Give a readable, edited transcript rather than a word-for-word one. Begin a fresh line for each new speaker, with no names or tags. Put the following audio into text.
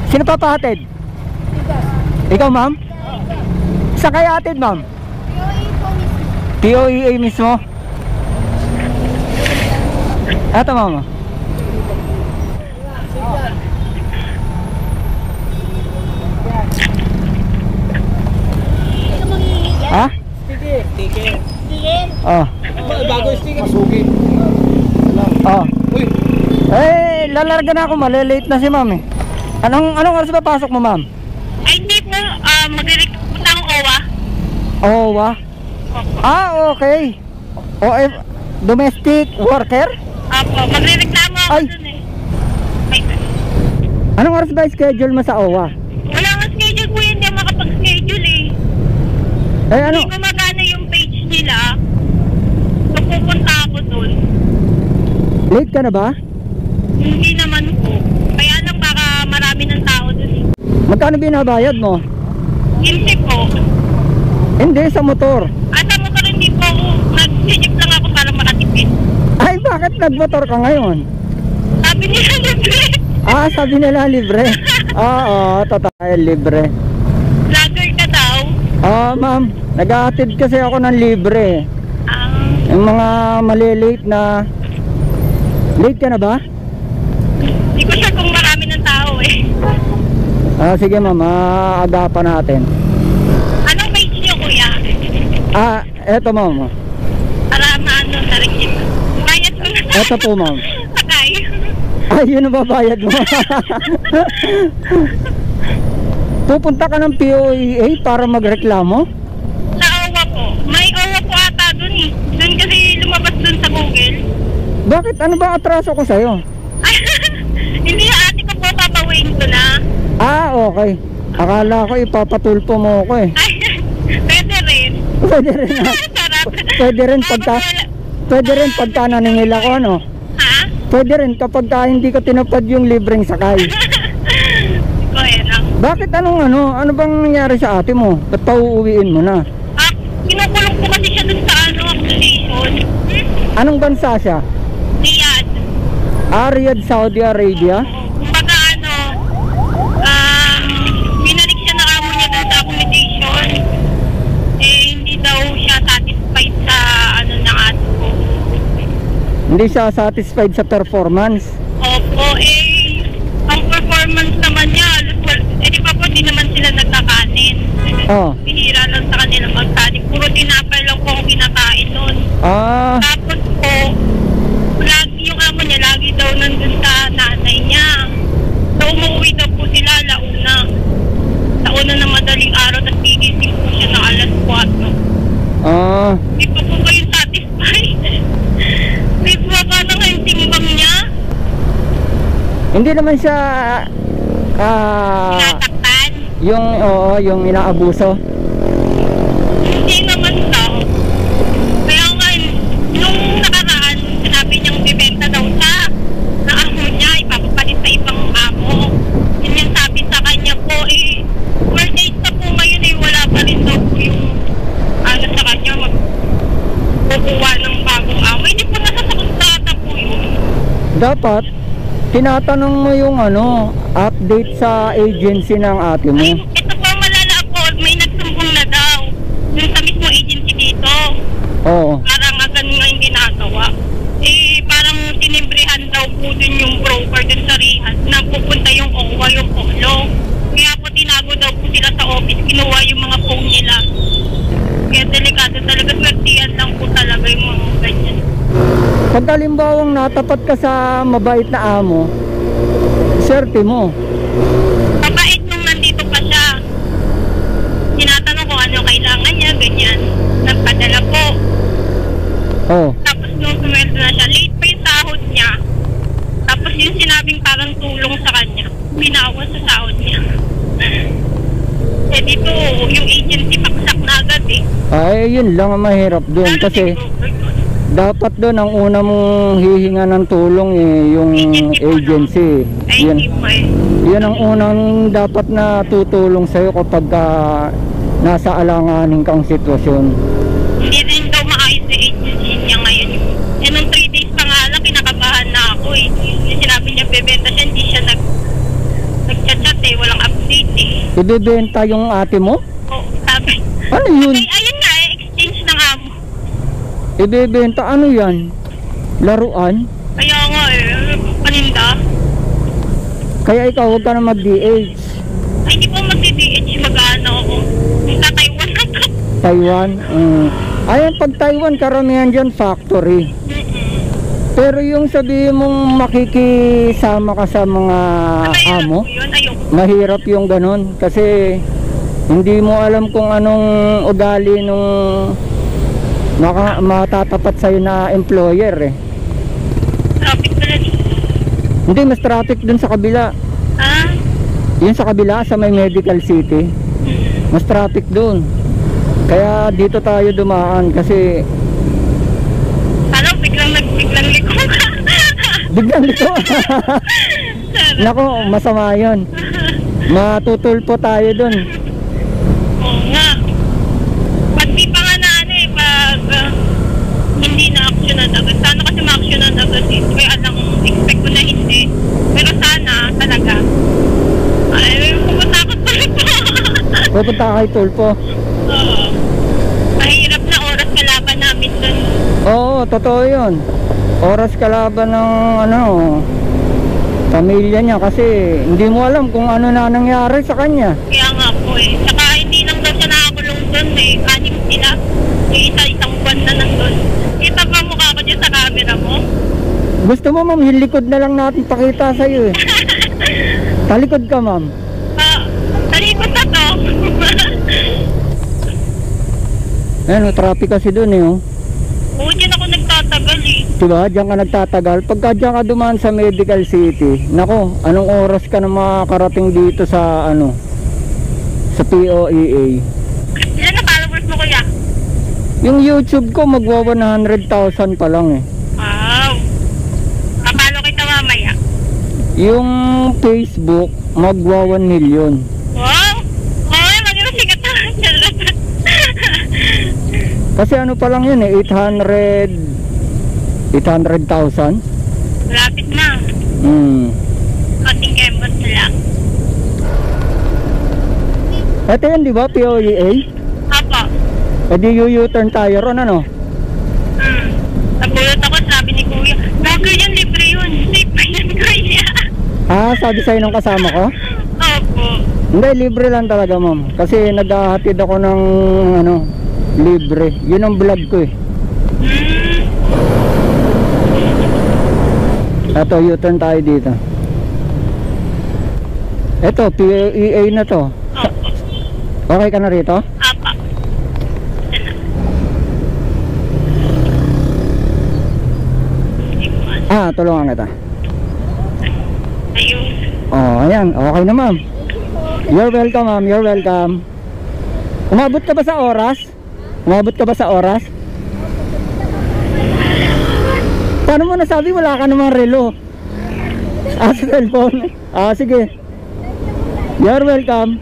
Sino papahatid? Ikaw, ma'am? Saan kaya hatid, ma'am? POEA mismo? Eto, ma'am. Ha?
Sticker.
Oh.
Bago sticker. Masukin.
Oh.
Uy.
Lalarga na ako, malilate na si ma'am eh. Anong oras ba pasok mo, ma'am?
Ay, hindi po. Magre-recruit ang OWA.
OWA? Okay. Domestic worker?
Apo, magre-reklamo ako
Ay.
dun eh. Ay,
Anong oras ba schedule mo sa OWA?
wala nga schedule po, hindi ako makapag-schedule eh.
Ano?
Hindi gumagana yung page nila. So, pupunta ako dun.
Late ka na ba?
Hindi naman po. Kaya lang baka marami ng tao dun eh.
Magkano binabayad mo?
Hindi po.
Hindi, sa motor.
Asa mo ka rin, hindi po ako. Nag-jeep lang ako para makatipid.
Ay, bakit nagmotor ka ngayon?
Sabi nila libre.
Sabi nila libre. Oo, totoo, libre.
Vlogger ka daw.
Ma'am, nag-aatid kasi ako ng libre. Yung mga malilate na... Late ka na ba?
Hindi ko sure kung marami ng tao eh.
Sige ma'am, agapan natin.
Anong page niyo, kuya?
Eto ma'am.
Para maano na rin yun. Bayad ko na.
Eto po ma'am.
Sakay.
Yun ang babayad mo. Pupunta ka ng POEA para magreklamo?
Sa OWA po. May OWA po ata dun eh. Dun kasi lumabas dun sa Google.
Bakit? Ano ba atraso ko sa'yo?
Hindi, ate ko po, papawain ko na.
Okay. Akala ko ipapatulpo mo ako eh.
Ay, pwede rin.
Pwede rin ha?
Sarap.
Pwede rin pagka naningil ako, ano?
Ha?
Pwede rin kapag hindi ko tinupad yung libreng sakay.
Ko lang.
Bakit ano bang nangyari sa ate mo? Ba't pauuwiin mo na?
Kinukulong ko kasi siya dun sa accusation.
Anong bansa siya?
Riyadh.
Riyadh, Saudi Arabia?
Kumbaga binalik siya na amo niya dun sa accommodation. Hindi daw siya satisfied sa ng ato ko.
Hindi siya satisfied sa performance?
Opo, ang performance naman niya, di ba po, di naman sila nagkakanin. Bihira lang sa kanila magkanin. Puro tinapay lang po ang kinakain nun. Tapos po, lagi yung amo niya, lagi daw nandun sa nanay niya. So, umuwi daw po sila launa na madaling araw, tapos gigising po siya ng alas 4. Di pa po kayo satisfied? Di ba ka na yung timbang niya?
Hindi naman siya
Sinasaktan?
yung inaabuso.
Hindi naman daw. Kaya nga, nung nakaraan, sinabi niyang bibenta daw sa amo niya, ipapapalit sa ibang amo. Yun yung sabi sa kanya po, 4 days na po ngayon, wala pa rin daw po yung sa kanya, magkukuha ng bagong amo. Hindi po nasasakontrata po yun.
Dapat tinatanong mo yung update sa agency ng ate mo.
Ito po malala po, may nagsumbong na daw dun sa mismo agency dito.
Oo.
Parang ganun nga yung ginagawa. Parang tinimbrihan daw po dun yung broker dun sa Riyadh na pupunta yung OWA, yung polo. Kaya po tinago daw po sila sa office, kinuha yung mga phone nila. Kaya delikado talaga, swertihan lang po talaga yung mga ganyan.
Pag halimbawang natapat ka sa mabait na amo, swerte mo.
Mabait nung nandito pa siya. Tinatanong ko ano kailangan niya, ganyan. Nagpadala po. Tapos nung sumweldo na siya, late pa yung sahod niya. Tapos yung sinabing parang tulong sa kanya, binawas sa sahod niya. Dito, yung agency paksak na agad
Yun lang ang mahirap doon kasi dapat doon ang una mong hihinga ng tulong yung agency. Yan ang unang dapat na tutulong sa'yo kapag nasa alanganin kang sitwasyon.
Hindi rin daw maayos sa agency niya ngayon. Nung 3 days pa nga lang, kinakabahan na ako Yung sinabi niya bebenta siya, hindi siya nag-chat-chat
Ibebenta yung ate mo?
Oo, sabi.
Ano yun?
Ay, ayun nga eh, exchange ng amo.
Ibebenta, ano yan? Laruan?
Kaya nga eh, paninda.
Kaya ikaw, huwag ka na mag-DH.
Ay, hindi po magdi-DH, mag-ano ako. Sa Taiwan na to.
Taiwan? Ayun, pag Taiwan, karamihan dyan factory. Pero yung sabihin mong makikisama ka sa mga amo,
Yun, ayoko.
mahirap yung ganun. Kasi hindi mo alam kung anong ugali nung matatapat sa'yo na employer eh.
Traffic pala dito.
Hindi, mas traffic dun sa kabila.
Ah?
Yun sa kabila, sa may Medical City. Mas traffic dun. Kaya dito tayo dumaan kasi
Ano, biglang liko ka.
biglang dito. Nako, masama yun. Matutulpo tayo dun.
Oo nga. Pag di pa nga na ano eh, pag hindi na actionan agad. Sana kasi ma-actionan agad eh. Kaya alam, expect ko na hindi. Pero sana talaga. Ay, pupunta ako tulpo.
Pupunta ka kay Tulpo.
Oo. Mahirap na oras kalaban namin dun.
Oo, totoo yun. Oras kalaban ng ano, pamilya niya kasi hindi mo alam kung ano na nangyari sa kanya.
Kaya nga po eh. Saka hindi lang daw siya nakakulong dun eh. Anim sila. Yung isang buwan na nandun. Kita pa mukha ko dyan sa camera mo?
Gusto mo ma'am, yung likod na lang natin pakita sa'yo eh. Talikod ka ma'am.
Talikod na to.
Ayan, traffic kasi dun eh oh.
Oo, dyan ako nagtatagal eh.
Diba, diyan ka nagtatagal. Pagka diyan ka dumaan sa Medical City, nako, anong oras ka na makakarating dito sa ano, sa POEA?
Ilan na followers mo kuya?
Yung YouTube ko magwa 100,000 pa lang eh.
Wow. Kapalo kita mamaya.
Yung Facebook magwa 1 million.
Wow. Ay, maganda sikat na.
Kasi ano pa lang yun eh, 800,000.
Malapit na. Konting kembot lang.
Ito yun di ba, POEA?
Apo.
E di U-turn tayo ron ano?
Nagulat ako, sabi ni kuya, bagay yan, libre yun. Libre yan, kuya.
Ah, sabi sa'yo ng kasama ko?
Opo.
Hindi, libre lang talaga ma'am. Kasi naghahatid ako ng ano, libre. Yun ang vlog ko eh. Ito, U-turn tayo dito. Ito, POEA na to.
Opo.
Okay ka na rito?
Apa.
Ah, tulungan kita.
Ayun.
Oh, ayan. Okay na ma'am. You're welcome ma'am, you're welcome. Umabot ka ba sa oras? Umabot ka ba sa oras? Paano mo nasabi wala ka namang relo? Ah, sa cellphone. Ah, sige. You're welcome.